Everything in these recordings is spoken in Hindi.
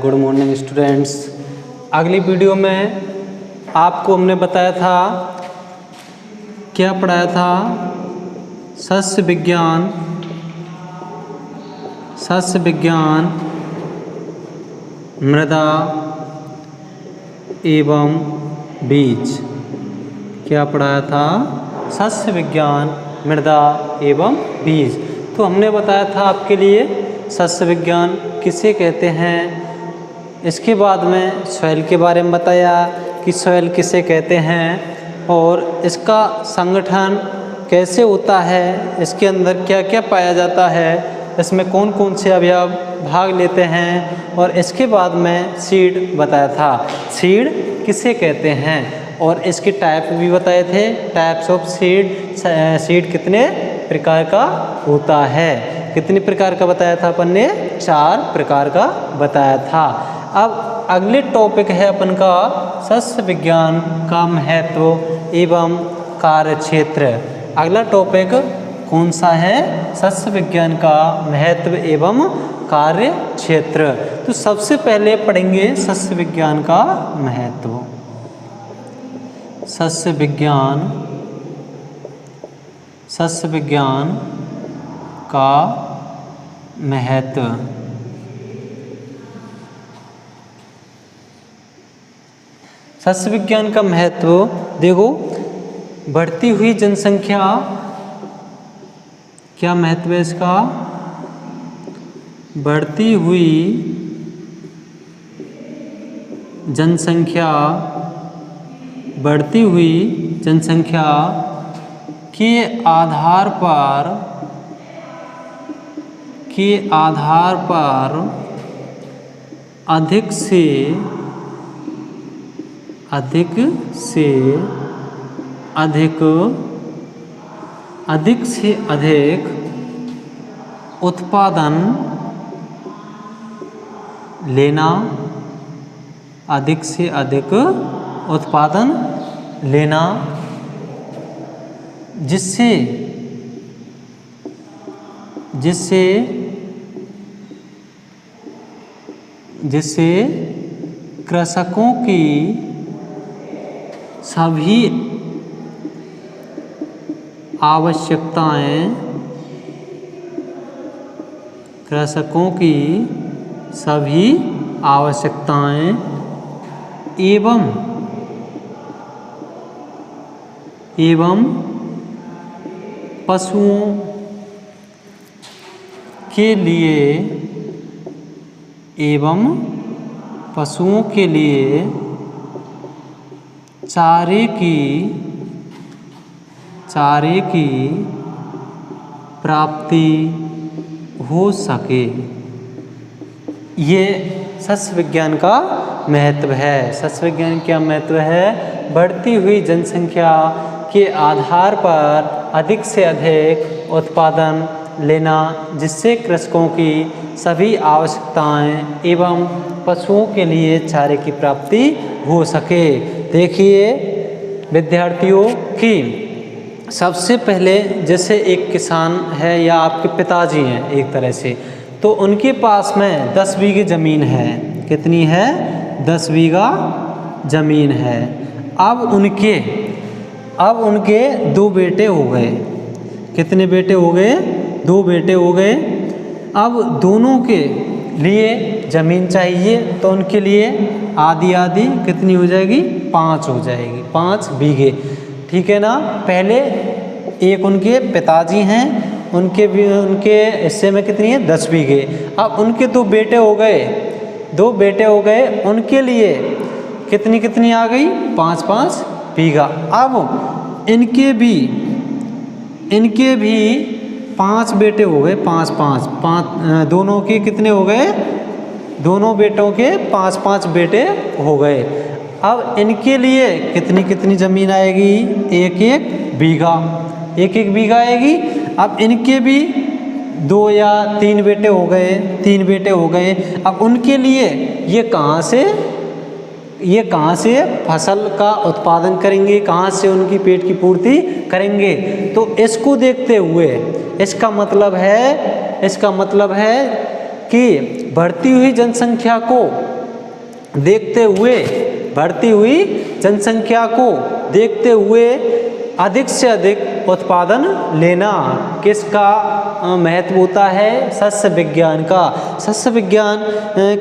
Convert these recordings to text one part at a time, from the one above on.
Good morning students. अगली वीडियो में आपको हमने बताया था, क्या पढ़ाया था, सस्य विज्ञान मृदा एवं बीज। क्या पढ़ाया था? सस्य विज्ञान मृदा एवं बीज। तो हमने बताया था आपके लिए सस्य विज्ञान किसे कहते हैं। इसके बाद में सॉइल के बारे में बताया कि सॉइल किसे कहते हैं और इसका संगठन कैसे होता है, इसके अंदर क्या क्या पाया जाता है, इसमें कौन कौन से अवयव भाग लेते हैं। और इसके बाद में सीड बताया था, सीड किसे कहते हैं और इसके टाइप भी बताए थे, टाइप्स ऑफ सीड। सीड कितने प्रकार का होता है, कितने प्रकार का बताया था अपन ने? 4 प्रकार का बताया था। अब अगले टॉपिक है अपन का सस्य विज्ञान का महत्व एवं कार्यक्षेत्र। अगला टॉपिक कौन सा है? सस्य विज्ञान का महत्व एवं कार्य क्षेत्र। तो सबसे पहले पढ़ेंगे सस्य विज्ञान का महत्व। सस्य विज्ञान का महत्व। सस्य विज्ञान का महत्व देखो, बढ़ती हुई जनसंख्या, क्या महत्व है इसका? बढ़ती हुई जनसंख्या के आधार पर अधिक से अधिक उत्पादन लेना, अधिक से अधिक उत्पादन लेना, जिससे कृषकों की सभी आवश्यकताएं एवं पशुओं के लिए चारे की प्राप्ति हो सके। ये सस्य विज्ञान का महत्व है। सस्य विज्ञान क्या महत्व है? बढ़ती हुई जनसंख्या के आधार पर अधिक से अधिक उत्पादन लेना, जिससे कृषकों की सभी आवश्यकताएं एवं पशुओं के लिए चारे की प्राप्ति हो सके। देखिए विद्यार्थियों कि सबसे पहले जैसे एक किसान है या आपके पिताजी हैं एक तरह से, तो उनके पास में 10 बीघे ज़मीन है। कितनी है? 10 बीघा ज़मीन है। अब उनके 2 बेटे हो गए। कितने बेटे हो गए? 2 बेटे हो गए। अब दोनों के लिए ज़मीन चाहिए, तो उनके लिए आधी कितनी हो जाएगी? 5 हो जाएगी, 5 बीघे। ठीक है ना। पहले एक उनके पिताजी हैं, उनके हिस्से में कितनी है? 10 बीघे। अब उनके 2 बेटे हो गए, उनके लिए कितनी आ गई? 5-5 बीघा। अब इनके भी 5 बेटे हो गए, 5 दोनों के कितने हो गए? दोनों बेटों के 5-5 बेटे हो गए। अब इनके लिए कितनी ज़मीन आएगी? 1-1 बीघा आएगी। अब इनके भी 2 या 3 बेटे हो गए। अब उनके लिए ये कहाँ से फसल का उत्पादन करेंगे, कहाँ से उनकी पेट की पूर्ति करेंगे? तो इसको देखते हुए इसका मतलब है कि बढ़ती हुई जनसंख्या को देखते हुए, बढ़ती हुई जनसंख्या को देखते हुए अधिक से अधिक उत्पादन लेना किसका महत्व होता है? सस्य विज्ञान का। सस्य विज्ञान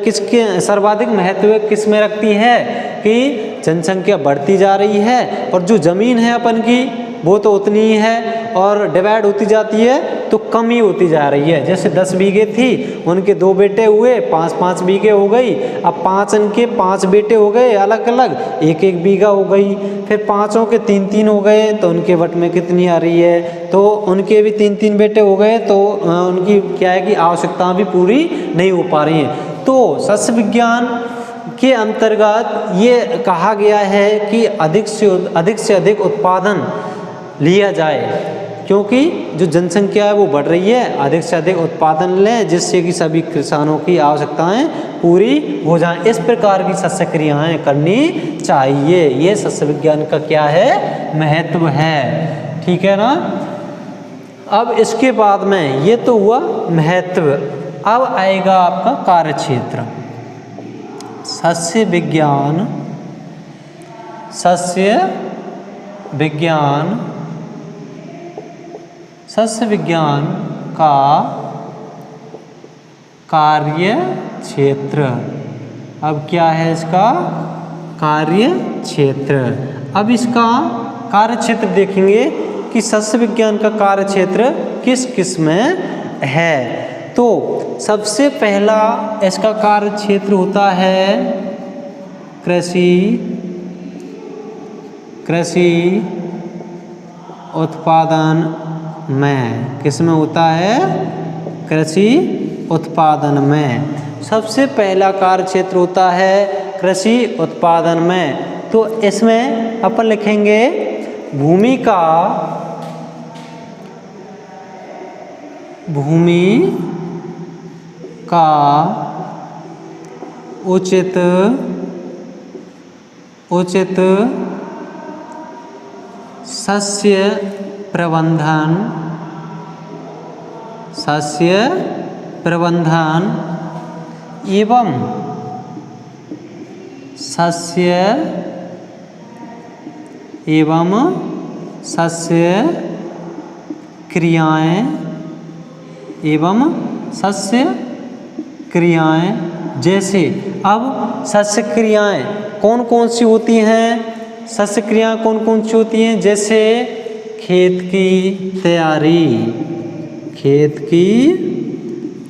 किसके सर्वाधिक महत्व किस में रखती है कि जनसंख्या बढ़ती जा रही है और जो ज़मीन है अपन की वो तो उतनी ही है और डिवाइड होती जाती है तो कम ही होती जा रही है। जैसे 10 बीघे थी, उनके 2 बेटे हुए, 5-5 बीघे हो गई। अब 5 के 5 बेटे हो गए अलग अलग, 1-1 बीघा हो गई। फिर 5 के 3-3 हो गए तो उनके वट में कितनी आ रही है? तो उनके भी 3-3 बेटे हो गए तो उनकी क्या है कि आवश्यकता भी पूरी नहीं हो पा रही है। तो सस्य विज्ञान के अंतर्गत ये कहा गया है कि अधिक से अधिक उत्पादन लिया जाए, क्योंकि जो जनसंख्या है वो बढ़ रही है। अधिक से अधिक उत्पादन लें जिससे कि सभी किसानों की आवश्यकताएं पूरी हो जाएं। इस प्रकार की सस्य क्रियाएं करनी चाहिए। ये सस्य विज्ञान का क्या है? महत्व है। ठीक है ना। अब इसके बाद में ये तो हुआ महत्व। अब आएगा आपका कार्यक्षेत्र। सस्य विज्ञान का कार्य क्षेत्र। अब क्या है इसका? कार्य क्षेत्र। अब इसका कार्य क्षेत्र देखेंगे कि सस्य विज्ञान का कार्य क्षेत्र किस किस में है। तो सबसे पहला इसका कार्य क्षेत्र होता है कृषि उत्पादन में। किस में होता है? कृषि उत्पादन में। सबसे पहला कार्य क्षेत्र होता है कृषि उत्पादन में। तो इसमें अपन लिखेंगे भूमि का उचित सस्य प्रबंधन एवं सस्य क्रियाएं जैसे। अब सस्य क्रियाएं कौन कौन सी होती हैं? सस्य क्रियाएं कौन कौन सी होती हैं? जैसे खेत की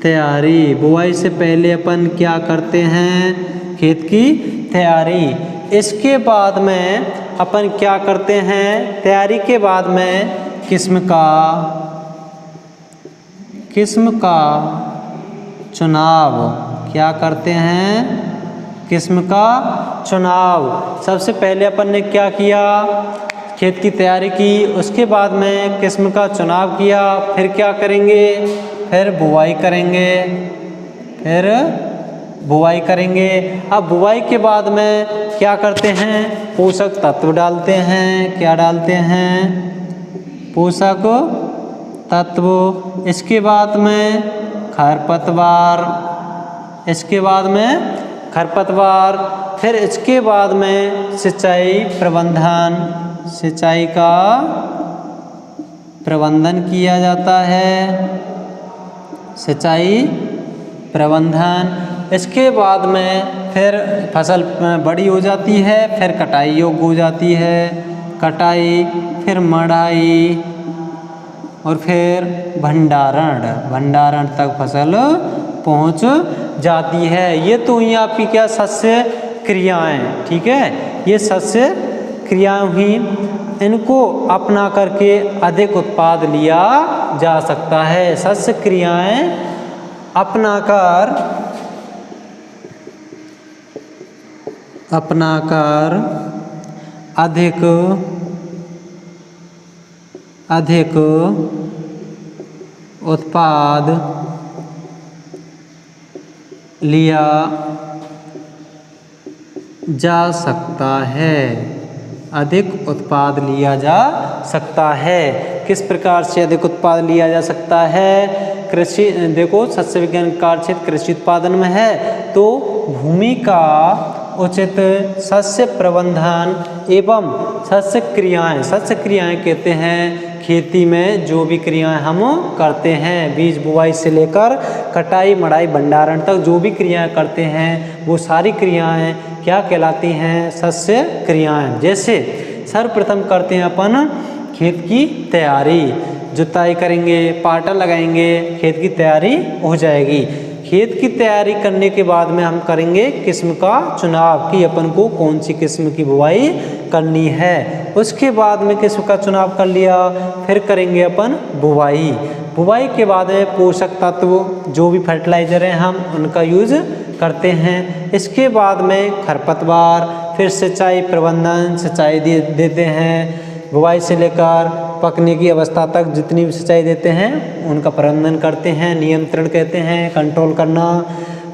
तैयारी, बुआई से पहले अपन क्या करते हैं? खेत की तैयारी। इसके बाद में अपन क्या करते हैं? तैयारी के बाद में किस्म का चुनाव। क्या करते हैं? किस्म का चुनाव। सबसे पहले अपन ने क्या किया? खेत की तैयारी की, उसके बाद में किस्म का चुनाव किया। फिर क्या करेंगे? फिर बुआई करेंगे। अब बुआई के बाद में क्या करते हैं? पोषक तत्व डालते हैं। क्या डालते हैं? पोषक तत्व। इसके बाद में खरपतवार। फिर इसके बाद में सिंचाई का प्रबंधन किया जाता है। इसके बाद में फिर फसल बड़ी हो जाती है, फिर कटाई योग्य हो जाती है। कटाई, फिर मढ़ाई और फिर भंडारण तक फसल पहुंच जाती है। ये तो हुई आपकी क्या? सस्य क्रियाएं। ठीक है, ये सस्य क्रियाएं हुई। इनको अपना करके अधिक उत्पाद लिया जा सकता है। सस्य क्रियाएं अपनाकर अधिक उत्पाद लिया जा सकता है। अधिक उत्पाद लिया जा सकता है। किस प्रकार से अधिक उत्पाद लिया जा सकता है? कृषि, देखो सस्य विज्ञान कार्य क्षेत्र कृषि उत्पादन में है, तो भूमि का उचित शस्य प्रबंधन एवं शस्य क्रियाएं कहते हैं खेती में जो भी क्रियाएं हम करते हैं, बीज बुआई से लेकर कटाई मड़ाई भंडारण तक जो भी क्रियाएं करते हैं वो सारी क्रियाएं क्या कहलाती हैं? शस्य क्रियाएं। जैसे सर्वप्रथम करते हैं अपन खेत की तैयारी, जुताई करेंगे, पाटा लगाएंगे, खेत की तैयारी हो जाएगी। खेत की तैयारी करने के बाद में हम करेंगे किस्म का चुनाव कि अपन को कौन सी किस्म की बुआई करनी है। उसके बाद में किस्म का चुनाव कर लिया, फिर करेंगे अपन बुआई। बुआई के बाद में पोषक तत्व जो भी फर्टिलाइज़र हैं हम उनका यूज़ करते हैं। इसके बाद में खरपतवार, फिर सिंचाई प्रबंधन, सिंचाई देते हैं। बुआई से लेकर पकने की अवस्था तक जितनी भी सिंचाई देते हैं उनका प्रबंधन करते हैं, नियंत्रण कहते हैं, कंट्रोल करना।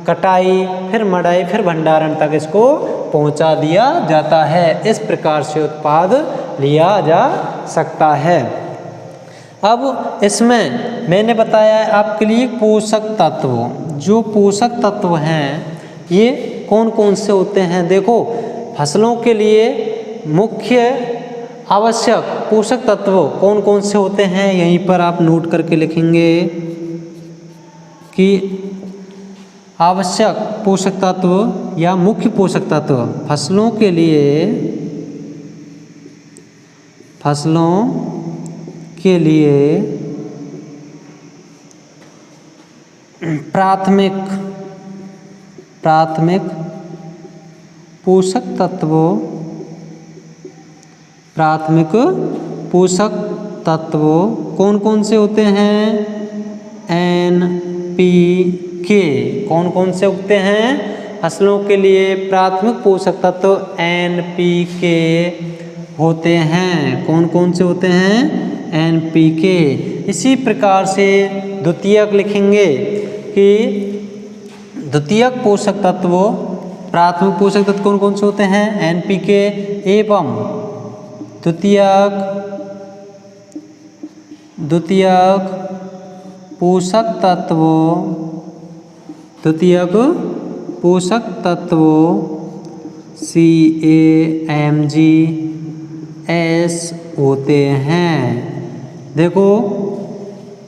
कटाई, फिर मड़ाई, फिर भंडारण तक इसको पहुंचा दिया जाता है। इस प्रकार से उत्पाद लिया जा सकता है। अब इसमें मैंने बताया है आपके लिए पोषक तत्व। जो पोषक तत्व हैं ये कौन कौन से होते हैं? देखो, फसलों के लिए मुख्य आवश्यक पोषक तत्व कौन कौन से होते हैं यहीं पर आप नोट करके लिखेंगे कि आवश्यक पोषक तत्व या मुख्य पोषक तत्व फसलों के लिए प्राथमिक पोषक तत्व कौन कौन से होते हैं? NPK। कौन कौन से उगते हैं? फसलों के लिए प्राथमिक पोषक तत्व NPK होते हैं। कौन कौन से होते हैं? NPK। इसी प्रकार से द्वितीयक लिखेंगे कि द्वितीयक पोषक तत्व, प्राथमिक पोषक तत्व कौन कौन से होते हैं? NPK एवं द्वितीयक पोषक तत्व CAMGS होते हैं। देखो,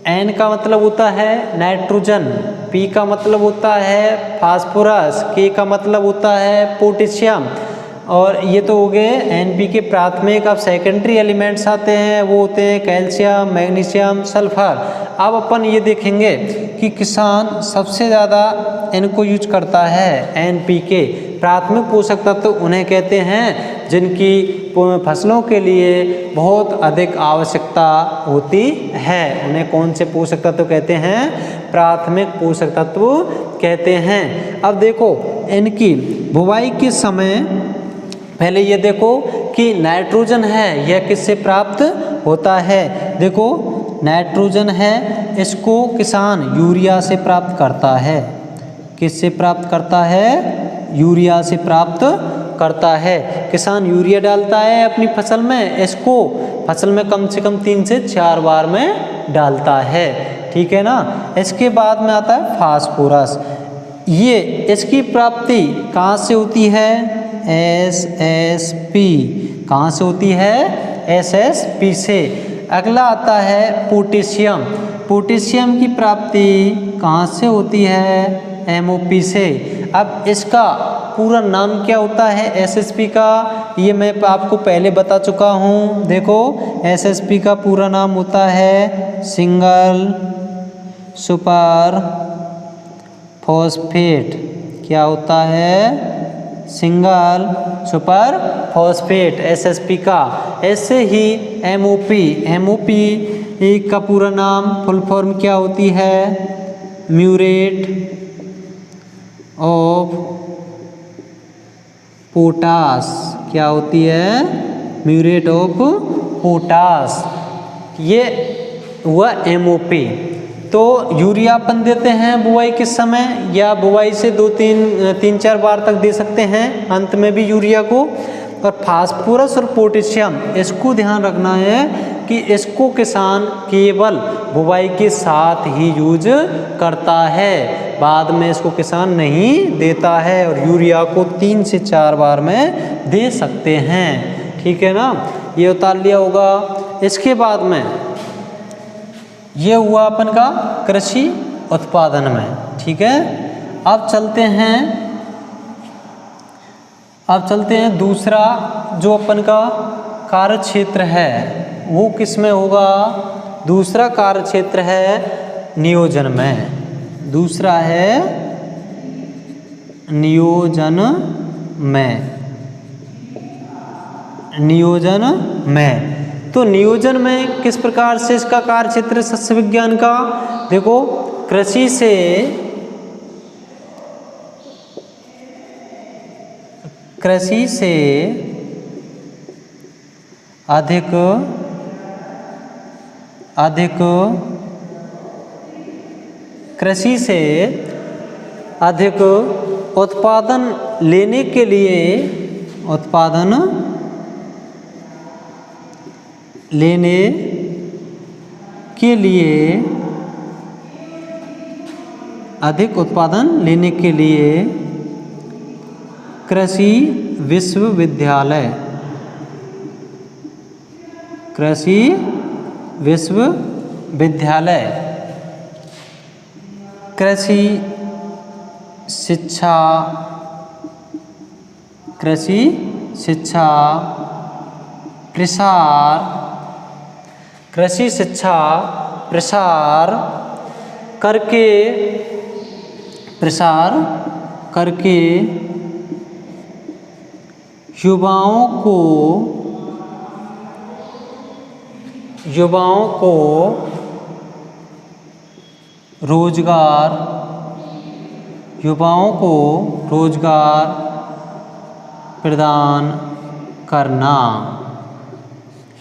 N का मतलब होता है नाइट्रोजन, P का मतलब होता है फास्फोरस, K का मतलब होता है पोटेशियम। और ये तो हो गए NPK प्राथमिक। अब सेकेंडरी एलिमेंट्स आते हैं, वो होते हैं कैल्शियम, मैग्नीशियम, सल्फर। अब अपन ये देखेंगे कि किसान सबसे ज़्यादा इनको यूज करता है NPK। प्राथमिक पोषक तत्व उन्हें कहते हैं जिनकी फसलों के लिए बहुत अधिक आवश्यकता होती है। उन्हें कौन से पोषक तत्व कहते हैं? प्राथमिक पोषक तत्व कहते हैं। अब देखो, इनकी बुवाई के समय पहले ये देखो कि नाइट्रोजन है यह किससे प्राप्त होता है? देखो, नाइट्रोजन है इसको किसान यूरिया से प्राप्त करता है। किससे प्राप्त करता है? यूरिया से प्राप्त करता है। किसान यूरिया डालता है अपनी फसल में, इसको फसल में कम से कम 3 से 4 बार में डालता है। ठीक है ना। इसके बाद में आता है फास्फोरस। ये इसकी प्राप्ति कहाँ से होती है? SSP। कहाँ से होती है? SSP से। अगला आता है पोटेशियम। पोटेशियम की प्राप्ति कहाँ से होती है? MOP से। अब इसका पूरा नाम क्या होता है SSP का? ये मैं आपको पहले बता चुका हूँ। देखो, SSP का पूरा नाम होता है सिंगल सुपर फॉस्फेट। क्या होता है? सिंगल सुपर फॉस्फेट SSP का। ऐसे ही MOP का पूरा नाम फुल फॉर्म क्या होती है? Muriate of potash. क्या होती है? Muriate of potash. ये हुआ MOP। तो यूरिया अपन देते हैं बुआई के समय, या बुआई से 3-4 बार तक दे सकते हैं, अंत में भी यूरिया को। और फास्फोरस और पोटेशियम इसको ध्यान रखना है कि इसको किसान केवल बुआई के साथ ही यूज करता है। बाद में इसको किसान नहीं देता है और यूरिया को 3 से 4 बार में दे सकते हैं। ठीक है ना, ये उतार लिया होगा। इसके बाद में ये हुआ अपन का कृषि उत्पादन में। ठीक है, अब चलते हैं दूसरा जो अपन का कार्य क्षेत्र है वो किस में होगा। दूसरा कार्य क्षेत्र है नियोजन में। दूसरा है नियोजन में। तो नियोजन में किस प्रकार से इसका कार्य क्षेत्र सस्य विज्ञान का, देखो कृषि से अधिक उत्पादन लेने के लिए अधिक उत्पादन लेने के लिए कृषि विश्वविद्यालय कृषि शिक्षा प्रसार करके युवाओं को रोजगार प्रदान करना।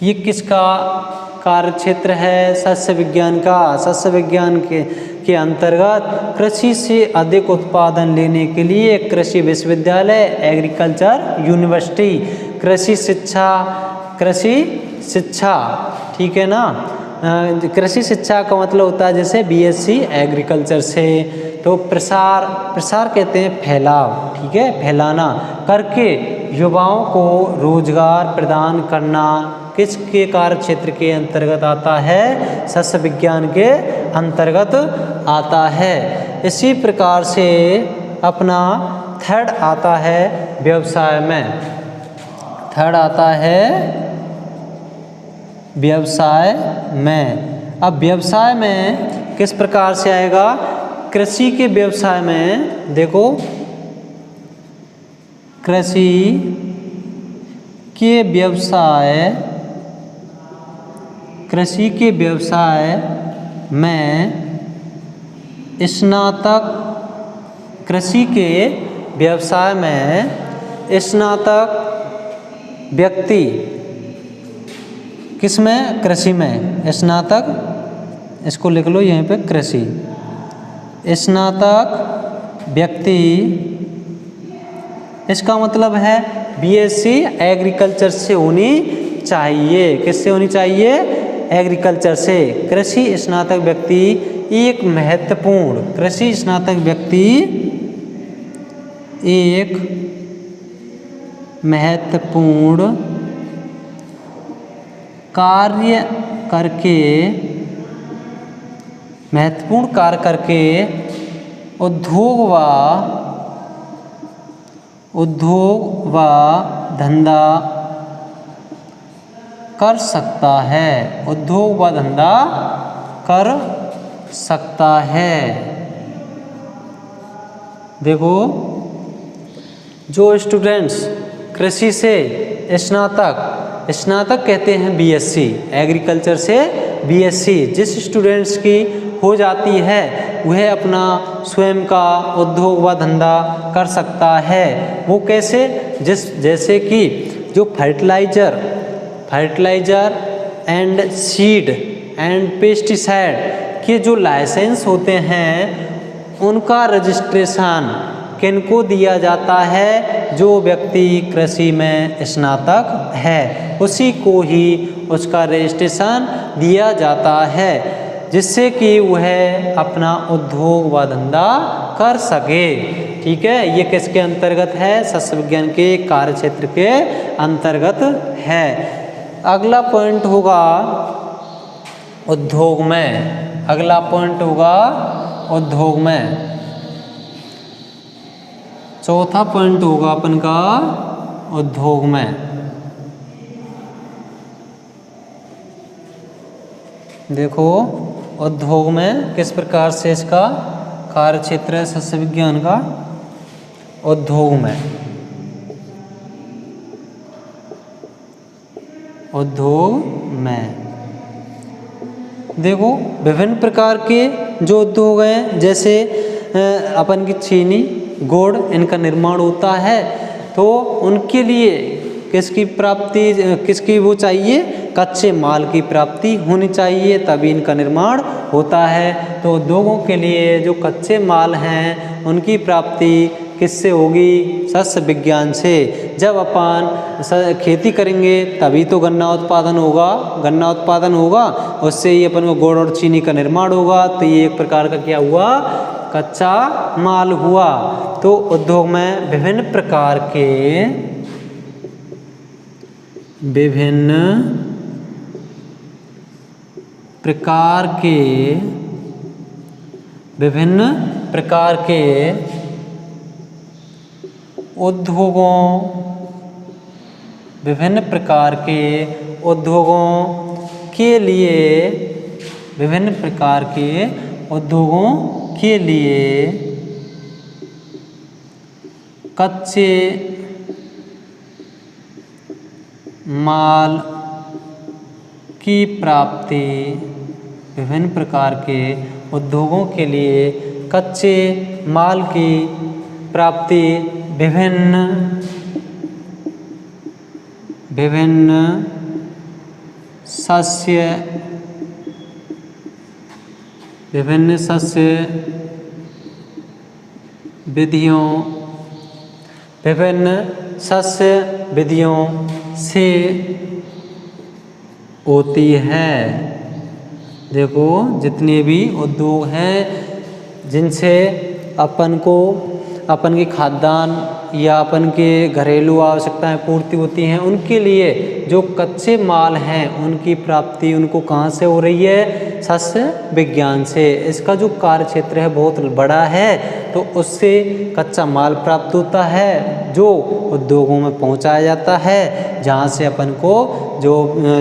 ये किसका कार्य क्षेत्र है, सस्य विज्ञान का। सस्य विज्ञान के अंतर्गत कृषि से अधिक उत्पादन लेने के लिए कृषि विश्वविद्यालय, एग्रीकल्चर यूनिवर्सिटी, कृषि शिक्षा। ठीक है ना, कृषि शिक्षा का मतलब होता है जैसे बीएससी एग्रीकल्चर से। तो प्रसार कहते हैं फैलाव, ठीक है, फैलाना करके युवाओं को रोजगार प्रदान करना किसके कार्य क्षेत्र के अंतर्गत आता है, सस्य विज्ञान के अंतर्गत आता है। इसी प्रकार से अपना थर्ड आता है व्यवसाय में। थर्ड आता है व्यवसाय में। अब व्यवसाय में किस प्रकार से आएगा, कृषि के व्यवसाय में देखो, कृषि के व्यवसाय में स्नातक, कृषि के व्यवसाय में स्नातक व्यक्ति किसमें, कृषि में, स्नातक, इसको लिख लो यहीं पे, कृषि स्नातक व्यक्ति, इसका मतलब है बीएससी एग्रीकल्चर से होनी चाहिए। किससे होनी चाहिए, एग्रीकल्चर से। कृषि स्नातक व्यक्ति एक महत्वपूर्ण, कृषि स्नातक व्यक्ति एक महत्वपूर्ण कार्य करके उद्योग व धंधा कर सकता है, उद्योग व धंधा कर सकता है। देखो, जो स्टूडेंट्स कृषि से स्नातक कहते हैं बीएससी, एग्रीकल्चर से बीएससी, जिस स्टूडेंट्स की हो जाती है वह अपना स्वयं का उद्योग व धंधा कर सकता है। वो कैसे, जैसे कि जो fertiliser and seed and pesticide के जो लाइसेंस होते हैं उनका रजिस्ट्रेशन किनको दिया जाता है, जो व्यक्ति कृषि में स्नातक है उसी को ही उसका रजिस्ट्रेशन दिया जाता है, जिससे कि वह अपना उद्योग व धंधा कर सके। ठीक है, ये किसके अंतर्गत है? सस्य विज्ञान के कार्य क्षेत्र के अंतर्गत है। अगला पॉइंट होगा उद्योग में। अगला पॉइंट होगा उद्योग में। चौथा पॉइंट होगा अपन का उद्योग में। देखो उद्योग में किस प्रकार से इसका कार्य क्षेत्र है सस्य विज्ञान का। उद्योग में, उद्योग में देखो विभिन्न प्रकार के जो उद्योग हैं, जैसे अपन की चीनी, गुड़, इनका निर्माण होता है। तो उनके लिए किसकी प्राप्ति, किसकी वो चाहिए? कच्चे माल की प्राप्ति होनी चाहिए, तभी इनका निर्माण होता है। तो उद्योगों के लिए जो कच्चे माल हैं उनकी प्राप्ति किससे होगी? सस्य विज्ञान से। जब अपन खेती करेंगे तभी तो गन्ना उत्पादन होगा, गन्ना उत्पादन होगा, उससे ही अपन को गुड़ और चीनी का निर्माण होगा। तो ये एक प्रकार का क्या हुआ? कच्चा माल हुआ। तो उद्योग में विभिन्न प्रकार के उद्योगों के लिए कच्चे माल की प्राप्ति, विभिन्न प्रकार के उद्योगों के लिए कच्चे माल की प्राप्ति विभिन्न सस्य विधियों से होती है। देखो जितने भी उद्योग हैं जिनसे अपन की खाद्यान्न या अपन के घरेलू आवश्यकताएं पूर्ति होती हैं, उनके लिए जो कच्चे माल हैं उनकी प्राप्ति उनको कहाँ से हो रही है? सस्य विज्ञान से। इसका जो कार्य क्षेत्र है बहुत बड़ा है, तो उससे कच्चा माल प्राप्त होता है जो उद्योगों में पहुंचाया जाता है, जहाँ से अपन को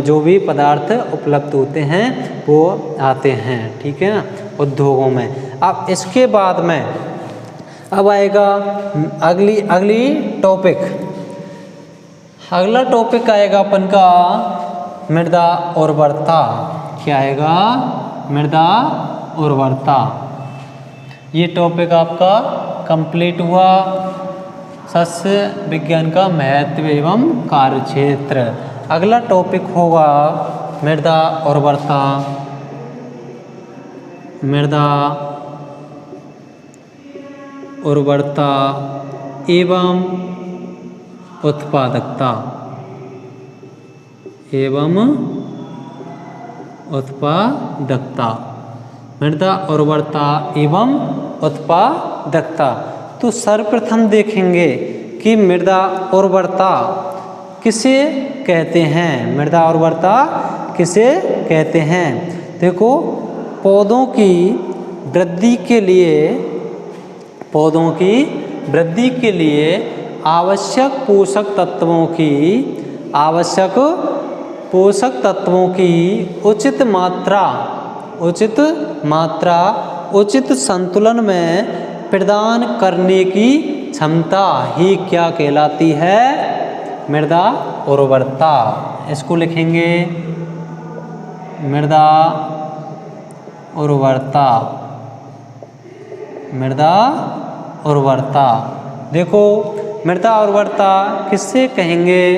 जो भी पदार्थ उपलब्ध होते हैं वो आते हैं। ठीक है ना, उद्योगों में। अब इसके बाद में अब आएगा अगली टॉपिक। अगला टॉपिक आएगा अपन का मृदा उर्वरता। क्या आएगा? मृदा उर्वरता। ये टॉपिक आपका कंप्लीट हुआ सस्य विज्ञान का महत्व एवं कार्य क्षेत्र। अगला टॉपिक होगा मृदा उर्वरता। मृदा उर्वरता एवं उत्पादकता। मृदा उर्वरता एवं उत्पादकता। तो सर्वप्रथम देखेंगे कि मृदा उर्वरता किसे कहते हैं? मृदा उर्वरता किसे कहते हैं? देखो पौधों की वृद्धि के लिए आवश्यक पोषक तत्वों की उचित मात्रा उचित संतुलन में प्रदान करने की क्षमता ही क्या कहलाती है? मृदा उर्वरता। इसको लिखेंगे मृदा उर्वरता। मृदा उर्वरता। देखो मृदा उर्वरता किससे कहेंगे?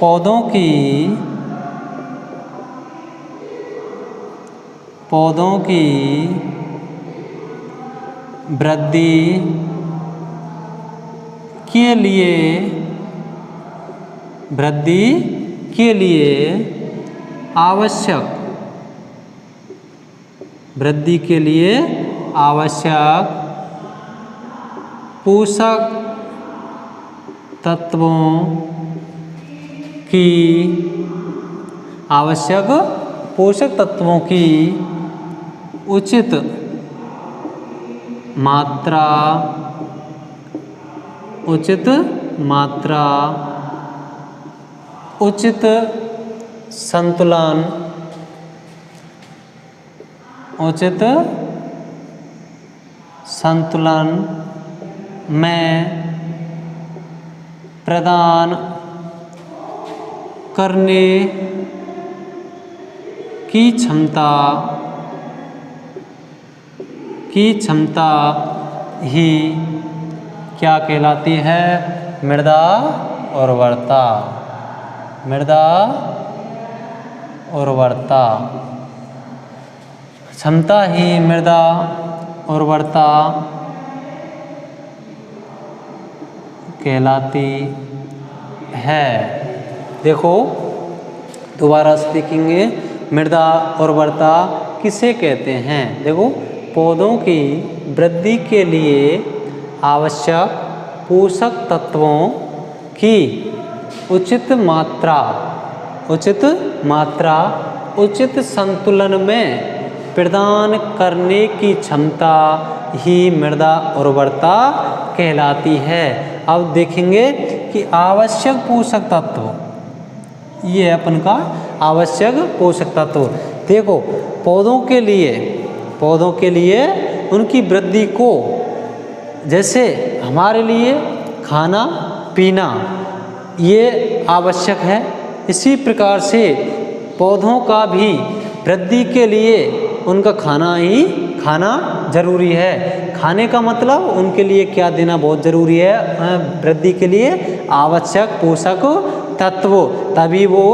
पौधों की वृद्धि के लिए आवश्यक पोषक तत्वों की आवश्यक पोषक तत्वों की उचित मात्रा उचित संतुलन में प्रदान करने की क्षमता ही क्या कहलाती है? मृदा उर्वरता। क्षमता ही मृदा उर्वरता कहलाती है। देखो दोबारा से देखेंगे, मृदा उर्वरता किसे कहते हैं? देखो, पौधों की वृद्धि के लिए आवश्यक पोषक तत्वों की उचित मात्रा उचित संतुलन में प्रदान करने की क्षमता ही मृदा उर्वरता कहलाती है। अब देखेंगे कि आवश्यक पोषक तत्व, ये अपन का आवश्यक पोषक तत्व। देखो, पौधों के लिए उनकी वृद्धि को, जैसे हमारे लिए खाना पीना ये आवश्यक है, इसी प्रकार से पौधों का भी वृद्धि के लिए उनका खाना जरूरी है। खाने का मतलब उनके लिए क्या देना बहुत ज़रूरी है? वृद्धि के लिए आवश्यक पोषक तत्व, तभी वो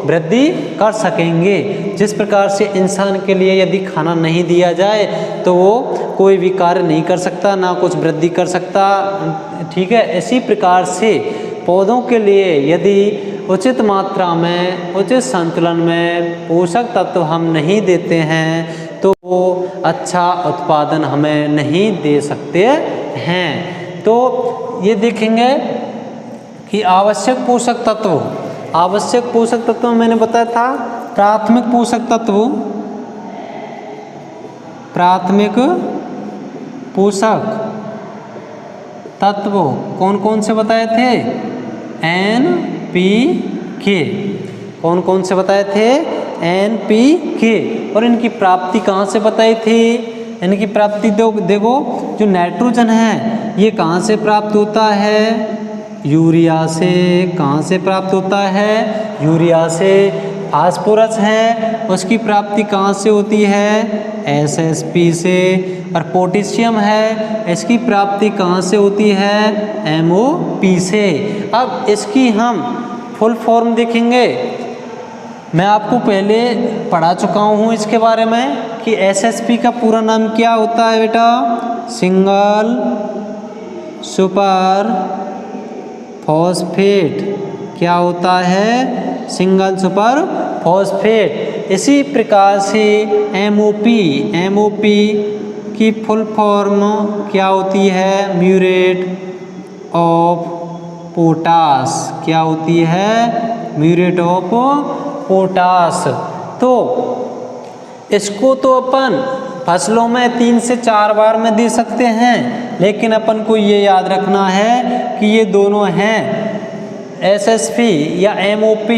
वृद्धि कर सकेंगे। जिस प्रकार से इंसान के लिए यदि खाना नहीं दिया जाए तो वो कोई भी कार्य नहीं कर सकता, ना कुछ वृद्धि कर सकता, ठीक है। इसी प्रकार से पौधों के लिए यदि उचित मात्रा में, उचित संतुलन में पोषक तत्व हम नहीं देते हैं तो वो अच्छा उत्पादन हमें नहीं दे सकते हैं। तो ये देखेंगे कि आवश्यक पोषक तत्व मैंने बताया था, प्राथमिक पोषक तत्व कौन कौन से बताए थे? NPK। कौन कौन से बताए थे? NPK। और इनकी प्राप्ति कहाँ से बताई थी? इनकी प्राप्ति देखो, जो नाइट्रोजन है ये कहाँ से प्राप्त होता है? यूरिया से। कहाँ से प्राप्त होता है? यूरिया से। फास्फोरस है उसकी प्राप्ति कहाँ से होती है? SSP से। और पोटेशियम है इसकी प्राप्ति कहाँ से होती है? MOP से। अब इसकी हम फुल फॉर्म देखेंगे। मैं आपको पहले पढ़ा चुका हूँ इसके बारे में कि SSP का पूरा नाम क्या होता है बेटा? Single super phosphate. क्या होता है? Single super phosphate. इसी प्रकार से MOP की फुल फॉर्म क्या होती है? Muriate of potash. क्या होती है? Muriate of potash. तो इसको तो अपन फसलों में 3 से 4 बार में दे सकते हैं, लेकिन अपन को ये याद रखना है कि ये दोनों हैं SSP या MOP,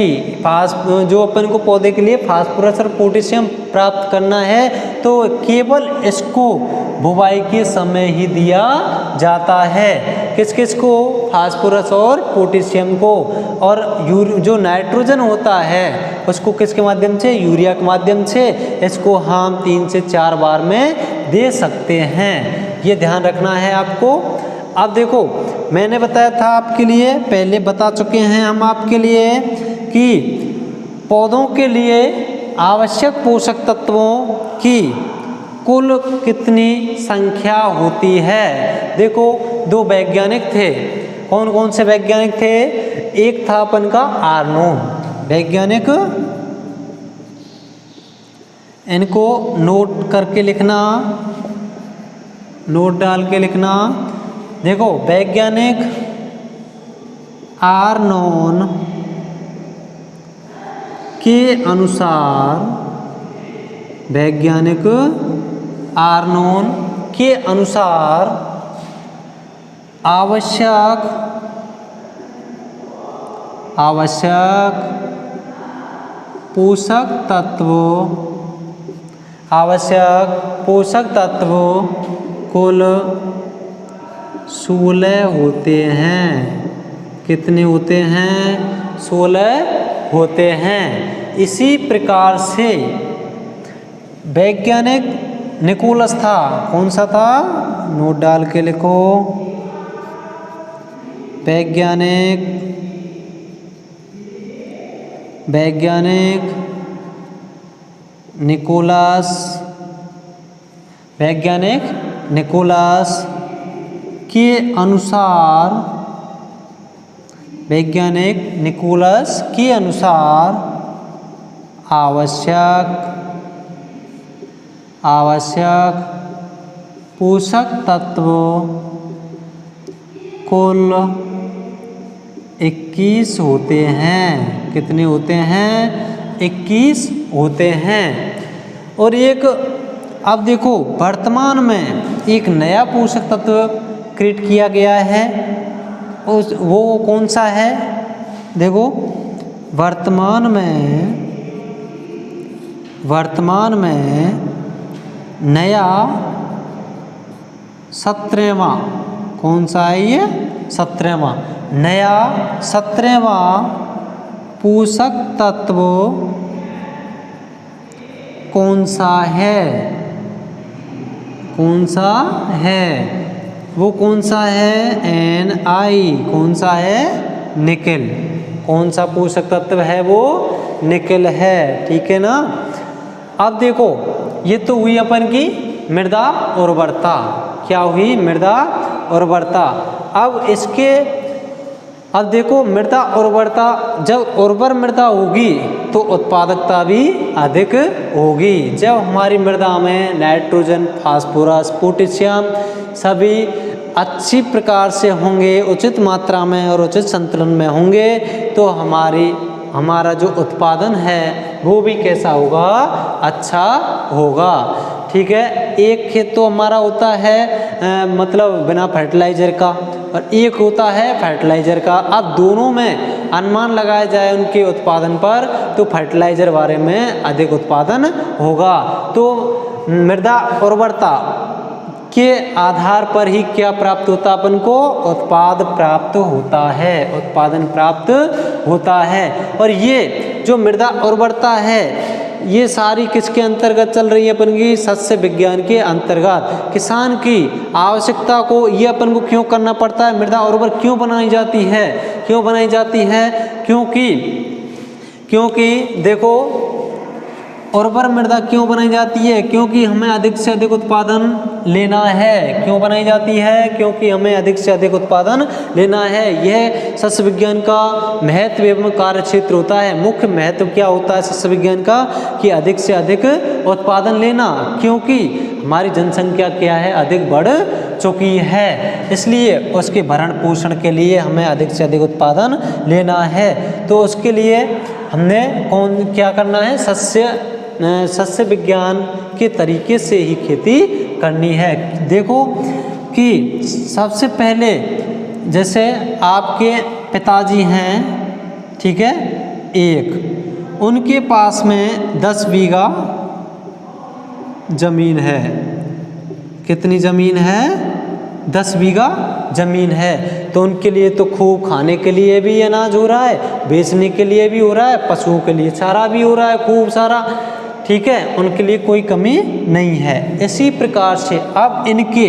जो अपन को पौधे के लिए फास्फोरस और पोटेशियम प्राप्त करना है तो केवल इसको बुवाई के समय ही दिया जाता है। किस किस को? फास्फोरस और पोटेशियम को। और जो नाइट्रोजन होता है उसको किसके माध्यम से? यूरिया के माध्यम से। इसको हम 3 से 4 बार में दे सकते हैं, ये ध्यान रखना है आपको। अब देखो, मैंने बताया था आपके लिए, पहले बता चुके हैं हम आपके लिए कि पौधों के लिए आवश्यक पोषक तत्वों की कुल कितनी संख्या होती है। देखो, 2 वैज्ञानिक थे। कौन कौन से वैज्ञानिक थे? एक था अपन का आर्नोन वैज्ञानिक, इनको नोट करके लिखना, नोट डाल के लिखना। देखो वैज्ञानिक आर्नोन के अनुसार, वैज्ञानिक आर्नोन के अनुसार आवश्यक पोषक तत्व कुल 16 होते हैं। कितने होते हैं? 16 होते हैं। इसी प्रकार से वैज्ञानिक निकोलस था, कौन सा था? नोट डाल के लिखो। वैज्ञानिक निकोलस के अनुसार, आवश्यक पोषक तत्व कुल 21 होते हैं। कितने होते हैं? 21 होते हैं। और एक, अब देखो वर्तमान में एक नया पोषक तत्व क्रिएट किया गया है, वो कौन सा है? देखो वर्तमान में नया 17वां, कौन सा है ये? 17वां, नया 17वां पोषक तत्व कौन सा है? वो कौन सा है? Ni। कौन सा है? निकेल। कौन सा पोषक तत्व है? वो निकेल है। ठीक है ना? अब देखो ये तो हुई अपन की मृदा उर्वरता। क्या हुई? मृदा उर्वरता। अब देखो मृदा उर्वरता, जब उर्वर मृदा होगी तो उत्पादकता भी अधिक होगी। जब हमारी मृदा में नाइट्रोजन, फास्फोरस, पोटेशियम सभी अच्छी प्रकार से होंगे, उचित मात्रा में और उचित संतुलन में होंगे, तो हमारा जो उत्पादन है वो भी कैसा होगा? अच्छा होगा। ठीक है। एक खेत तो हमारा होता है मतलब बिना फर्टिलाइज़र का, और एक होता है फर्टिलाइज़र का। अब दोनों में अनुमान लगाया जाए उनके उत्पादन पर, तो फर्टिलाइज़र वाले में अधिक उत्पादन होगा। तो मृदा उर्वरता के आधार पर ही क्या प्राप्त होता अपन को? उत्पादन प्राप्त होता है। और ये जो मृदा उर्वरता है, ये सारी किसके अंतर्गत चल रही है? अपन की सस्य विज्ञान के अंतर्गत। किसान की आवश्यकता को ये अपन को क्यों करना पड़ता है? मृदा उर्वर क्यों बनाई जाती है? क्योंकि देखो उर्वर मृदा क्यों बनाई जाती है? क्योंकि हमें अधिक से अधिक उत्पादन लेना है। क्यों बनाई जाती है? क्योंकि हमें अधिक से अधिक उत्पादन लेना है। यह सस्य विज्ञान का महत्व एवं कार्य क्षेत्र होता है। मुख्य महत्व क्या होता है सस्य विज्ञान का? कि अधिक से अधिक उत्पादन लेना, क्योंकि हमारी जनसंख्या क्या है? अधिक बढ़ चुकी है। इसलिए उसके भरण पोषण के लिए हमें अधिक से अधिक उत्पादन लेना है। तो उसके लिए हमने क्या करना है? सस्य विज्ञान के तरीके से ही खेती करनी है। देखो कि सबसे पहले जैसे आपके पिताजी हैं, ठीक है, एक, उनके पास में 10 बीघा जमीन है। कितनी जमीन है? 10 बीघा जमीन है। तो उनके लिए तो खूब खाने के लिए भी अनाज हो रहा है, बेचने के लिए भी हो रहा है, पशुओं के लिए चारा भी हो रहा है खूब सारा। ठीक है, उनके लिए कोई कमी नहीं है। इसी प्रकार से अब इनके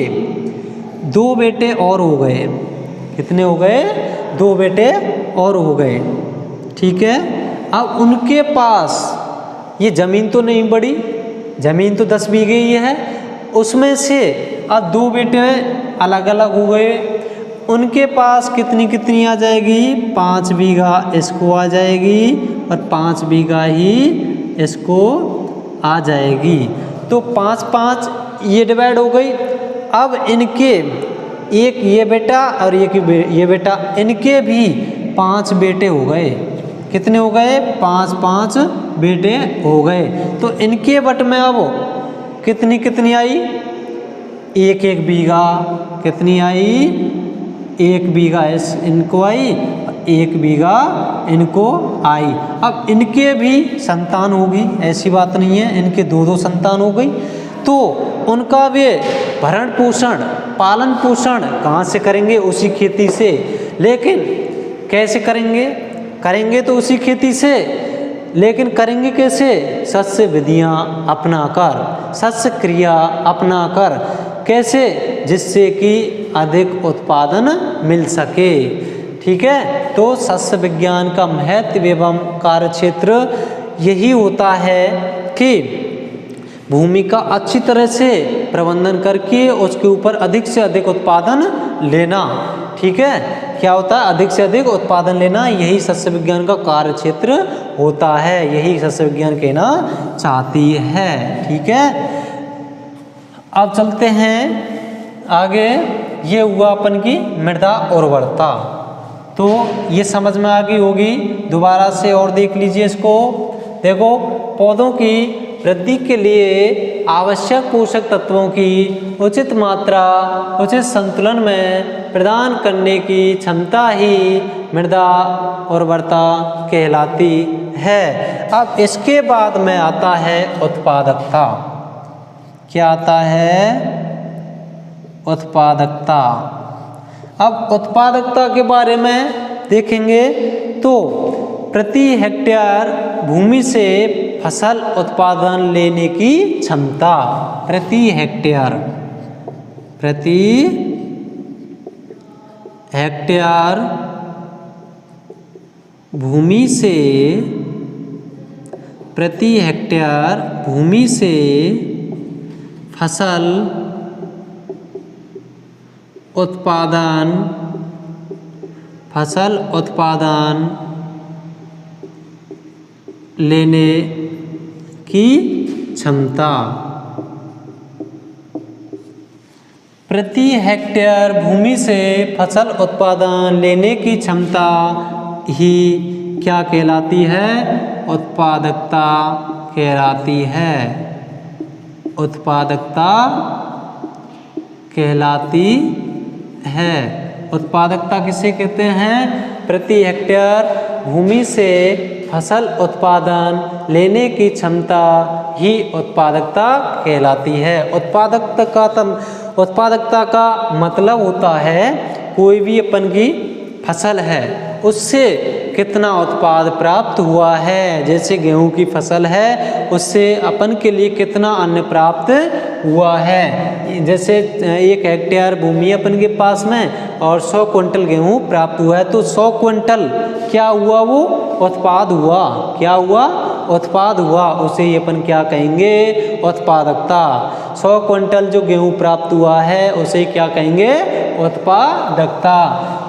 2 बेटे और हो गए। कितने हो गए? 2 बेटे और हो गए। ठीक है। अब उनके पास ये ज़मीन तो नहीं बड़ी, ज़मीन तो 10 बीघे ही है। उसमें से अब 2 बेटे अलग अलग हो गए। उनके पास कितनी आ जाएगी? 5 बीघा इसको आ जाएगी और 5 बीघा ही इसको आ जाएगी। तो 5-5 ये डिवाइड हो गई। अब इनके एक ये बेटा और ये बेटा, इनके भी 5 बेटे हो गए। कितने हो गए? 5 बेटे हो गए। तो इनके बट में अब कितनी कितनी आई? 1 बीघा। कितनी आई? 1 बीघा इनको आई, 1 बीघा इनको आई। अब इनके भी संतान होगी, ऐसी बात नहीं है, इनके 2 संतान हो गई। तो उनका वे भरण पोषण, पालन पोषण कहाँ से करेंगे? उसी खेती से। लेकिन कैसे करेंगे? करेंगे तो उसी खेती से, लेकिन करेंगे कैसे? सस्य विधियाँ अपनाकर, सस्य क्रिया अपनाकर। कैसे? जिससे कि अधिक उत्पादन मिल सके। ठीक है, तो सस्य विज्ञान का महत्व एवं कार्यक्षेत्र यही होता है कि भूमि का अच्छी तरह से प्रबंधन करके उसके ऊपर अधिक से अधिक उत्पादन लेना। ठीक है, क्या होता है? अधिक से अधिक उत्पादन लेना, यही सस्य विज्ञान का कार्यक्षेत्र होता है, यही सस्य विज्ञान कहना चाहती है। ठीक है, अब चलते हैं आगे। ये हुआ अपन की मृदा उर्वरता, तो ये समझ में आ गई होगी। दोबारा से और देख लीजिए इसको। देखो, पौधों की वृद्धि के लिए आवश्यक पोषक तत्वों की उचित मात्रा उचित संतुलन में प्रदान करने की क्षमता ही मृदा उर्वरता कहलाती है। अब इसके बाद में आता है उत्पादकता। क्या आता है? उत्पादकता। अब उत्पादकता के बारे में देखेंगे तो प्रति हेक्टेयर भूमि से फसल उत्पादन लेने की क्षमता। प्रति हेक्टेयर भूमि से, प्रति हेक्टेयर भूमि से फसल उत्पादन लेने की क्षमता। प्रति हेक्टेयर भूमि से फसल उत्पादन लेने की क्षमता ही क्या कहलाती है? उत्पादकता कहलाती है। उत्पादकता कहलाती है। उत्पादकता किसे कहते हैं? प्रति हेक्टेयर भूमि से फसल उत्पादन लेने की क्षमता ही उत्पादकता कहलाती है। उत्पादकता का मतलब होता है कोई भी अपन की फसल है उससे कितना उत्पाद प्राप्त हुआ है। जैसे गेहूं की फसल है, उससे अपन के लिए कितना अन्न प्राप्त हुआ है। जैसे 1 हेक्टेयर भूमि अपन के पास में और 100 क्विंटल गेहूं प्राप्त हुआ है, तो 100 क्विंटल क्या हुआ? वो उत्पाद हुआ। क्या हुआ? उत्पाद हुआ। उसे ही अपन क्या कहेंगे? उत्पादकता। 100 क्विंटल जो गेहूं प्राप्त हुआ है उसे क्या कहेंगे? उत्पादकता।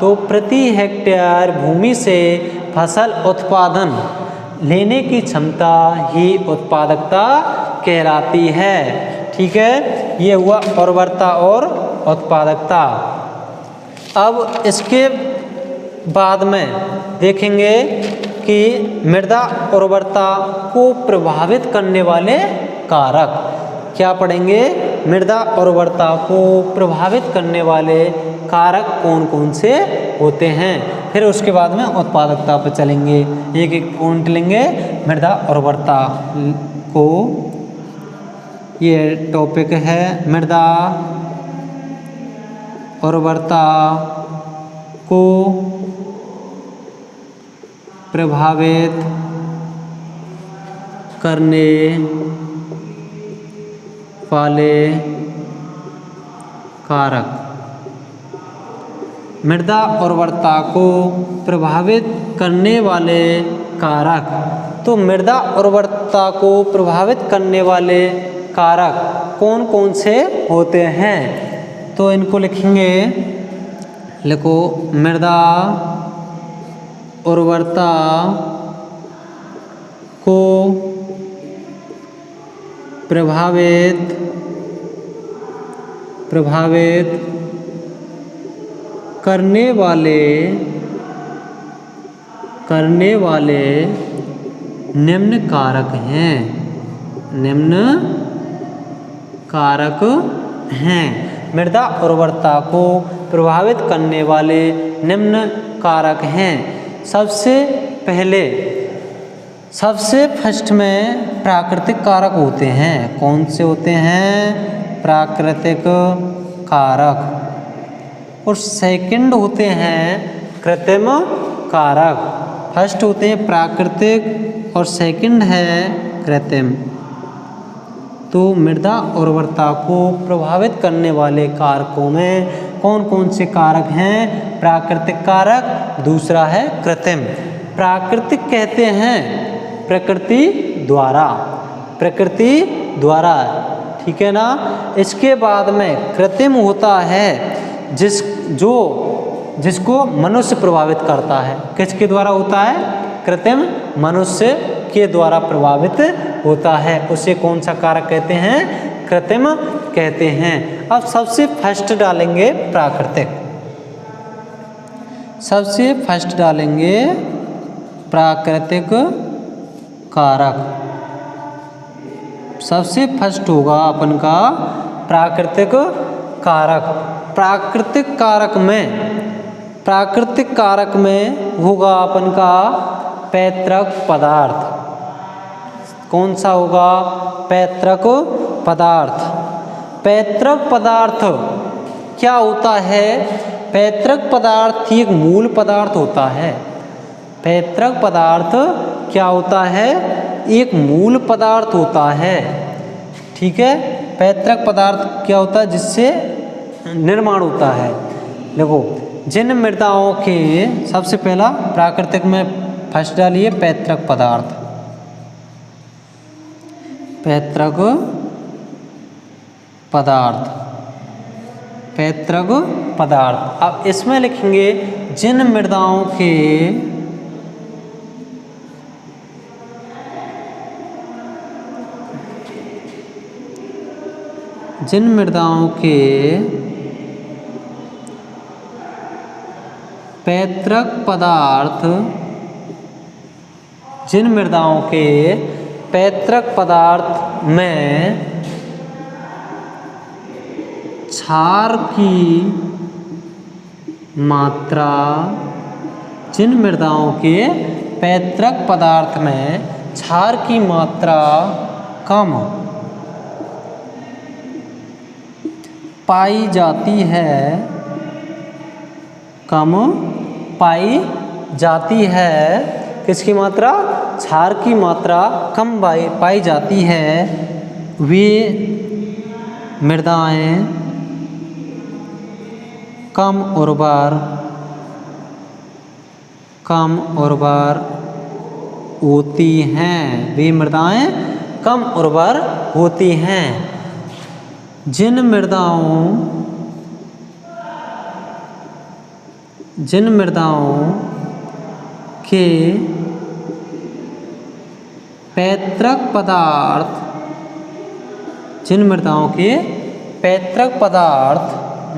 तो प्रति हेक्टेयर भूमि से फसल उत्पादन लेने की क्षमता ही उत्पादकता कहलाती है। ठीक है, ये हुआ उर्वरता और उत्पादकता। अब इसके बाद में देखेंगे कि मृदा उर्वरता को प्रभावित करने वाले कारक। क्या पढ़ेंगे? मृदा उर्वरता को प्रभावित करने वाले कारक कौन कौन से होते हैं। फिर उसके बाद में उत्पादकता पर चलेंगे, एक एक पॉइंट लेंगे। मृदा उर्वरता को, ये टॉपिक है मृदा उर्वरता को प्रभावित करने वाले कारक। मृदा उर्वरता को प्रभावित करने वाले कारक। तो मृदा उर्वरता को प्रभावित करने वाले कारक कौन कौन से होते हैं? तो इनको लिखेंगे। लिखो, मृदा उर्वरता को प्रभावित करने वाले निम्न कारक हैं। निम्न कारक हैं। मृदा उर्वरता को प्रभावित करने वाले निम्न कारक हैं। सबसे फर्स्ट में प्राकृतिक कारक होते हैं। कौन से होते हैं? प्राकृतिक कारक। और सेकंड होते हैं कृत्रिम कारक। फर्स्ट होते हैं प्राकृतिक और सेकंड है कृत्रिम। तो मृदा उर्वरता को प्रभावित करने वाले कारकों में कौन कौन से कारक हैं? प्राकृतिक कारक, दूसरा है कृत्रिम। प्राकृतिक कहते हैं प्रकृति द्वारा, ठीक है ना। इसके बाद में कृत्रिम होता है जिसको मनुष्य प्रभावित करता है। किसके द्वारा होता है? कृत्रिम मनुष्य के द्वारा प्रभावित होता है। उसे कौन सा कारक कहते हैं? कृत्रिम कहते हैं। अब सबसे फर्स्ट डालेंगे प्राकृतिक। सबसे फर्स्ट डालेंगे प्राकृतिक कारक। सबसे फर्स्ट होगा अपन का प्राकृतिक कारक। प्राकृतिक कारक में होगा अपन का पैतृक पदार्थ। कौन सा होगा? पैतृक पदार्थ। पैतृक पदार्थ क्या होता है? पैतृक पदार्थ एक मूल पदार्थ होता है। पैतृक पदार्थ क्या होता है? एक मूल पदार्थ होता है, ठीक है। पैतृक पदार्थ क्या होता है? जिससे निर्माण होता है। देखो, जिन मृदाओं के सबसे पहला प्राकृतिक में फर्स्ट डालिए पैतृक पदार्थ। पैतृक पदार्थ। अब इसमें लिखेंगे जिन मृदाओं के पैतृक पदार्थ में क्षार की मात्रा, जिन मृदाओं के पैतृक पदार्थ में क्षार की मात्रा कम पाई जाती है, किसकी मात्रा? क्षार की मात्रा कम पाई जाती है, वे मृदाएं कम उर्वर होती हैं। वे मृदाएं कम उर्वर होती हैं। जिन मृदाओं के पैतृक पदार्थ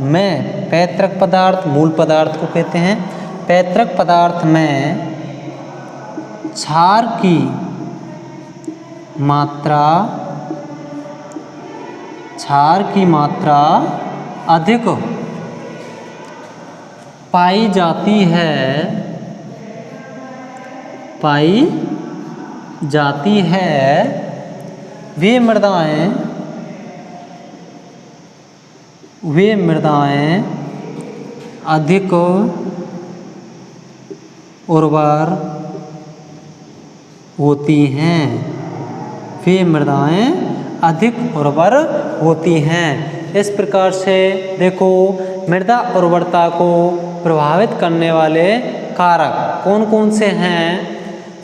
में, पैतृक पदार्थ मूल पदार्थ को कहते हैं। पैतृक पदार्थ में क्षार की मात्रा अधिक पाई जाती है, वे मृदाएं अधिक उर्वर होती हैं। वे मृदाएं अधिक उर्वर होती हैं। इस प्रकार से देखो, मृदा उर्वरता को प्रभावित करने वाले कारक कौन कौन से हैं?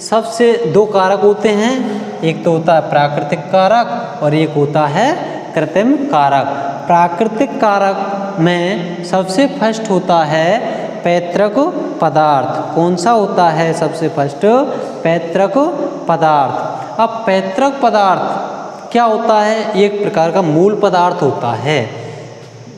सबसे दो कारक होते हैं, एक तो होता है प्राकृतिक कारक और एक होता है कृत्रिम कारक। प्राकृतिक कारक में सबसे फर्स्ट होता है पैतृक पदार्थ। कौन सा होता है सबसे फर्स्ट? पैतृक पदार्थ। अब पैतृक पदार्थ क्या होता है? एक प्रकार का मूल पदार्थ होता है।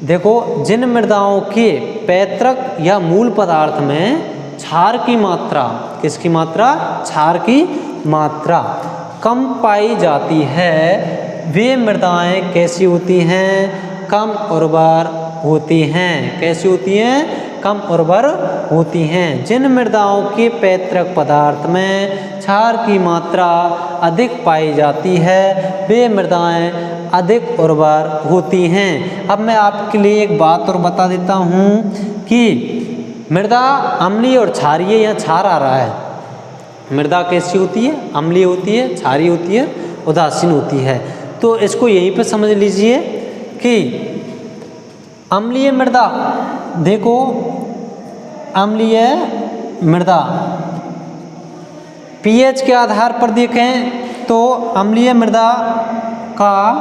देखो, जिन मृदाओं के पैतृक या मूल पदार्थ में क्षार की मात्रा, किसकी मात्रा? क्षार की मात्रा कम पाई जाती है, वे मृदाएं कैसी होती हैं? कम उर्वर होती हैं। कैसी होती हैं? कम उर्वर होती हैं। जिन मृदाओं के पैतृक पदार्थ में क्षार की मात्रा अधिक पाई जाती है, वे मृदाएं अधिक उर्वर होती हैं। अब मैं आपके लिए एक बात और बता देता हूँ कि मृदा अम्लीय और क्षारीय, यहाँ क्षार आ रहा है। मृदा कैसी होती है? अम्लीय होती है, क्षारीय होती है, उदासीन होती है। तो इसको यहीं पे समझ लीजिए कि अम्लीय मृदा, देखो अम्लीय मृदा पीएच के आधार पर देखें तो अम्लीय मृदा का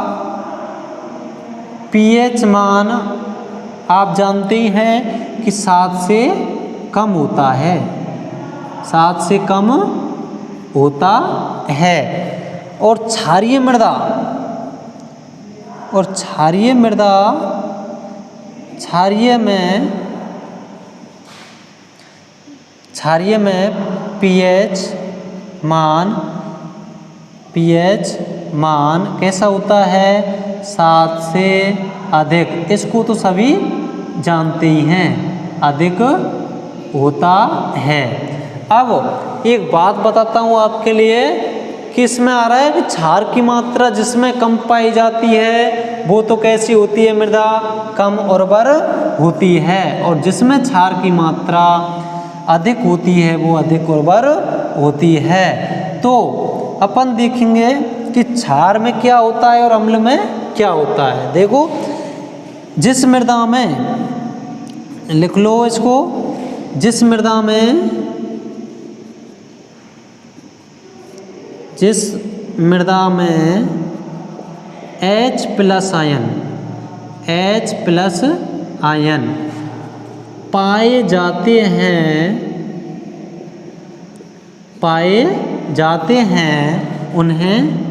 पीएच मान आप जानते ही हैं कि 7 से कम होता है, 7 से कम होता है। और क्षारीय मृदा, और क्षारीय मृदा, क्षारीय में पीएच मान कैसा होता है? 7 से अधिक। इसको तो सभी जानते ही हैं, अधिक होता है। अब एक बात बताता हूँ आपके लिए कि इसमें आ रहा है कि क्षार की मात्रा जिसमें कम पाई जाती है वो तो कैसी होती है? मृदा कम उर्वर होती है। और जिसमें क्षार की मात्रा अधिक होती है वो अधिक उर्वर होती है। तो अपन देखेंगे कि क्षार में क्या होता है और अम्ल में क्या होता है। देखो, जिस मृदा में, लिख लो इसको, जिस मृदा में H+ आयन पाए जाते हैं उन्हें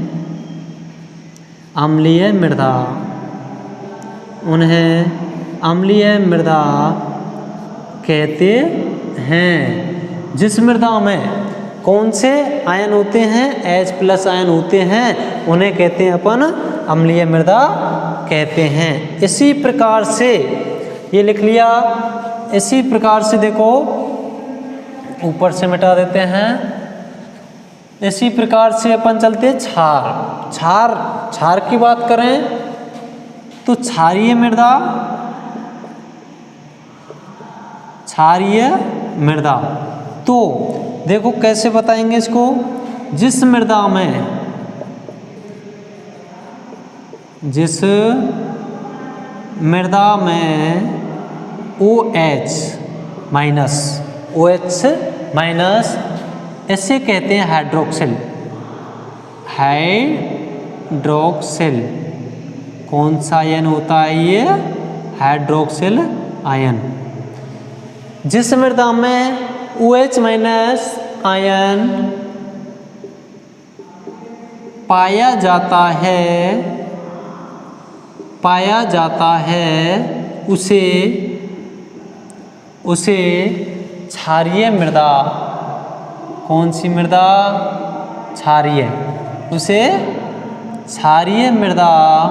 अम्लीय मृदा कहते हैं। जिस मृदा में कौन से आयन होते हैं? H+ आयन होते हैं, उन्हें कहते हैं अपन अम्लीय मृदा कहते हैं। इसी प्रकार से ये लिख लिया। इसी प्रकार से देखो, ऊपर से मिटा देते हैं। इसी प्रकार से अपन चलते क्षार की बात करें तो क्षारीय मृदा, तो देखो कैसे बताएंगे इसको। जिस मृदा में OH माइनस, इसे कहते हैं हाइड्रोक्सिल। कौन सा आयन होता है ये? Hydroxyl ion. जिस मृदा में OH- आयन पाया जाता है उसे क्षारीय मृदा, कौन सी मृदा? क्षारीय। उसे क्षारीय मृदा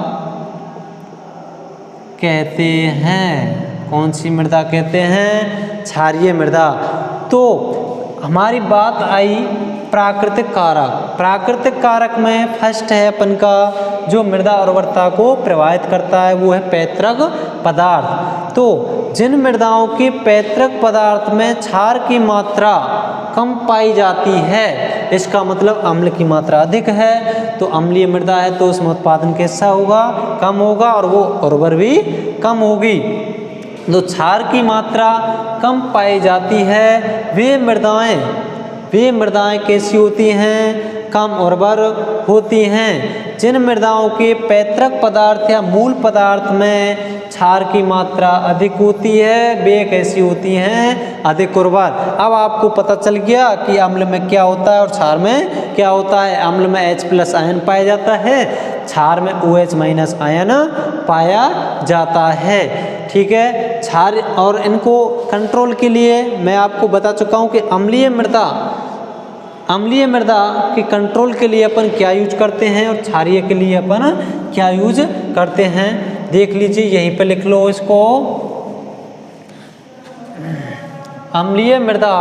कहते हैं। कौन सी मृदा कहते हैं? क्षारीय मृदा। तो हमारी बात आई प्राकृतिक कारक। प्राकृतिक कारक में फर्स्ट है अपन का जो मृदा उर्वरता को प्रभावित करता है वो है पैतृक पदार्थ। तो जिन मृदाओं के पैतृक पदार्थ में क्षार की मात्रा कम पाई जाती है, इसका मतलब अम्ल की मात्रा अधिक है। तो अम्लीय मृदा है तो उसमें उत्पादन कैसा होगा? कम होगा और वो उर्वर भी कम होगी। तो क्षार की मात्रा कम पाई जाती है, वे मृदाएं कैसी होती हैं? कम उर्वर होती हैं। जिन मृदाओं के पैतृक पदार्थ या मूल पदार्थ में क्षार की मात्रा अधिक होती है वे कैसी होती हैं? अधिक उर्वर। अब आपको पता चल गया कि अम्ल में क्या होता है और क्षार में क्या होता है। अम्ल में H+ आयन पाया जाता है, क्षार में OH- आयन पाया जाता है। ठीक है। क्षार और इनको कंट्रोल के लिए मैं आपको बता चुका हूँ कि अम्लीय मृदा के कंट्रोल के लिए अपन क्या यूज करते हैं और क्षारीय के लिए अपन क्या यूज करते हैं, देख लीजिए। यहीं पे लिख लो इसको। अम्लीय मृदा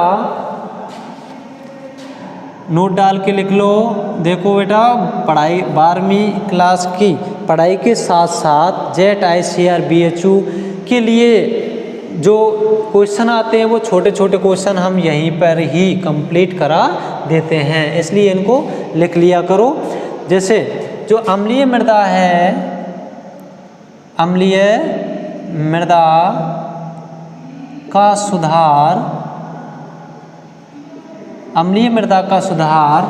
नोट डाल के लिख लो। देखो बेटा, पढ़ाई 12वीं क्लास की पढ़ाई के साथ साथ जेट ICAR BHU के लिए जो क्वेश्चन आते हैं वो छोटे छोटे क्वेश्चन हम यहीं पर ही कंप्लीट करा देते हैं, इसलिए इनको लिख लिया करो। जैसे जो अम्लीय मृदा है, अम्लीय मृदा का सुधार, अम्लीय मृदा का सुधार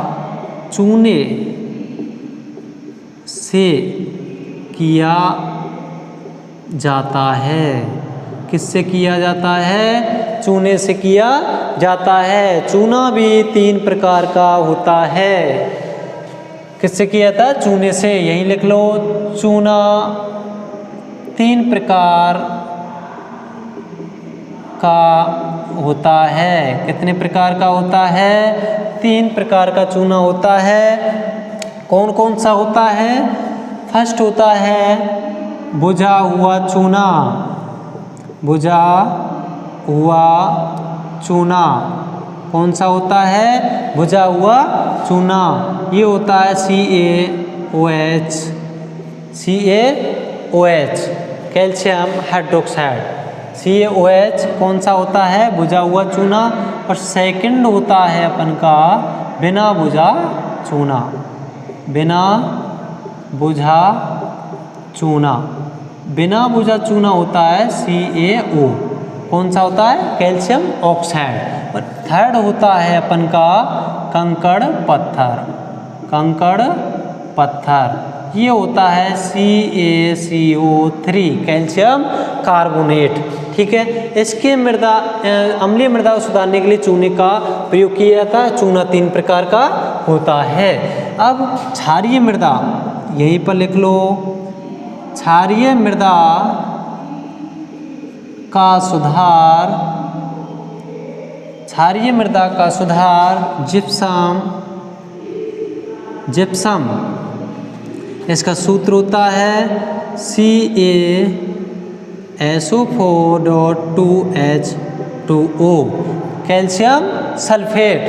चूने से किया जाता है। किससे किया जाता है? चूने से किया जाता है। चूना भी 3 प्रकार का होता है। किससे किया था? चूने से। यहीं लिख लो, चूना 3 प्रकार का होता है। कितने प्रकार का होता है? 3 प्रकार का चूना होता है। कौन कौन सा होता है? फर्स्ट होता है बुझा हुआ चूना, बुझा हुआ चूना। कौन सा होता है? बुझा हुआ चूना। ये होता है CaOH, CaOH, calcium hydroxide. CaOH कौन सा होता है? बुझा हुआ चूना। और सेकंड होता है अपन का बिना बुझा चूना, बिना बुझा चूना। बिना बुझा चूना होता है CaO। कौन सा होता है? Calcium oxide. और थर्ड होता है अपन का कंकड़ पत्थर, कंकड़ पत्थर। ये होता है CaCO3, कैल्शियम कार्बोनेट। ठीक है। इसके मृदा अम्लीय मृदा को सुधारने के लिए चूने का प्रयोग किया जाता है। चूना 3 प्रकार का होता है। अब क्षारीय मृदा, यहीं पर लिख लो, क्षारीय मृदा का सुधार, क्षारीय मृदा का सुधार जिप्सम, जिप्सम। इसका सूत्र होता है CaSO4.2H2O, calcium sulphate,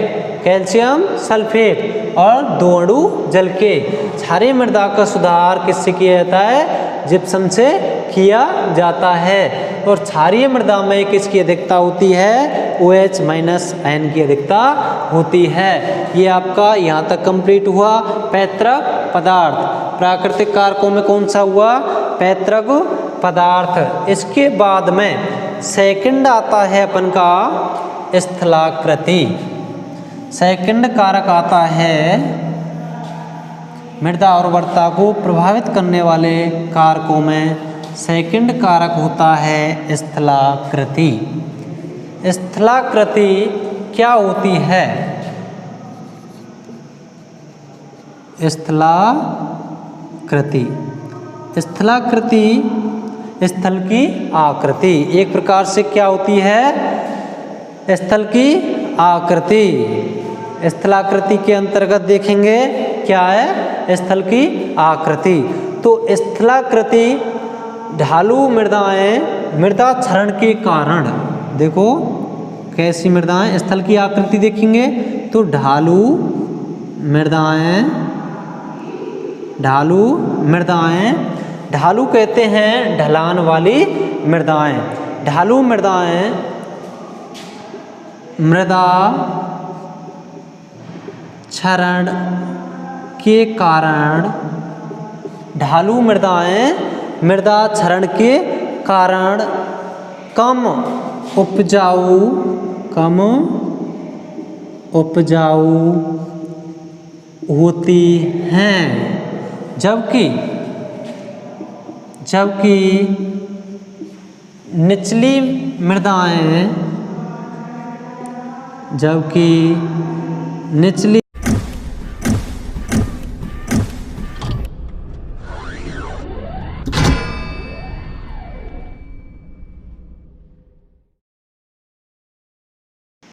calcium sulphate और 2 अणु जल के। क्षारीय मृदा का सुधार किससे किया जाता है? जिप्सम से किया जाता है। और क्षारीय मृदा में किसकी अधिकता होती है? OH- आयन की अधिकता होती है। ये आपका यहाँ तक कंप्लीट हुआ। पैतृक पदार्थ, प्राकृतिक कारकों में कौन सा हुआ? पैतृक पदार्थ। इसके बाद में सेकंड आता है अपन का स्थलाकृति। सेकंड कारक आता है मृदा उर्वरता को प्रभावित करने वाले कारकों में सेकंड कारक होता है स्थलाकृति। स्थलाकृति क्या होती है? स्थलाकृति, स्थलाकृति स्थल की आकृति। एक प्रकार से क्या होती है? स्थल की आकृति। स्थलाकृति के अंतर्गत देखेंगे क्या है? स्थल की आकृति। तो स्थलाकृति ढालू मृदाएं, मृदा क्षरण के कारण, देखो कैसी मृदाएं, स्थल की आकृति देखेंगे तो ढालू मृदाएं, ढालू मृदाएं, ढालू कहते हैं ढलान वाली मृदाएं। ढालू मृदाएं मृदा क्षरण के कारण, ढालू मृदाएं मृदा क्षरण के कारण कम उपजाऊ, कम उपजाऊ होती हैं। जबकि निचली मृदाएं, जबकि निचली